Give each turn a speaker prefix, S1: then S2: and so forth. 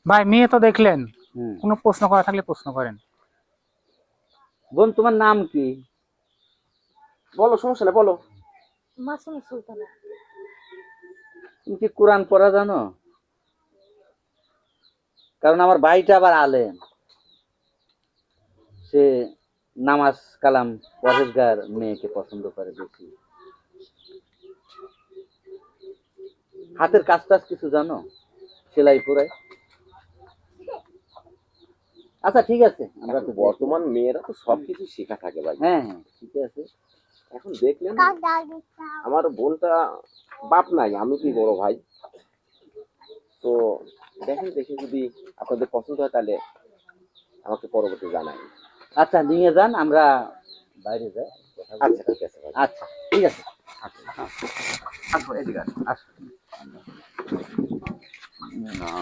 S1: ভাই মেয়ে তো দেখলেন,
S2: হুম।
S1: কোনো প্রশ্ন করা থাকলে প্রশ্ন করেন।
S2: বোন তোমার নাম কি?
S3: বলো, সমস্যা নেই, বলো।
S4: মাসুম সুলতানা।
S2: তুমি কি কোরআন পড়া জানো? কারণ আমার ভাইটা আবার আলেম, সে নামাজ কালাম পরেশগার মেয়েকে পছন্দ করে বেশি। হাতের কাজ টাজ কিছু জানো? সেলাই পড়াই? আচ্ছা ঠিক আছে, আমরা তো
S3: বর্তমান মেয়েরা তো সবকিছু শেখা থাকে ভাই।
S2: হ্যাঁ হ্যাঁ ঠিক আছে।
S3: এখন দেখলেন আমার বোনটা, বাপ নাই, আমি কি বড় ভাই, তো দেখেন, দেখে যদি আপনাদের পছন্দ হয় তাহলে আমাকে পরবর্তী জানাই।
S2: আচ্ছা নিয়ে যান, আমরা বাইরে যাই কথা বলি।
S3: আচ্ছা ঠিক আছে ভাই।
S2: আচ্ছা ঠিক আছে।
S3: আচ্ছা, আসো এদিকে আসো।
S2: আসুন। না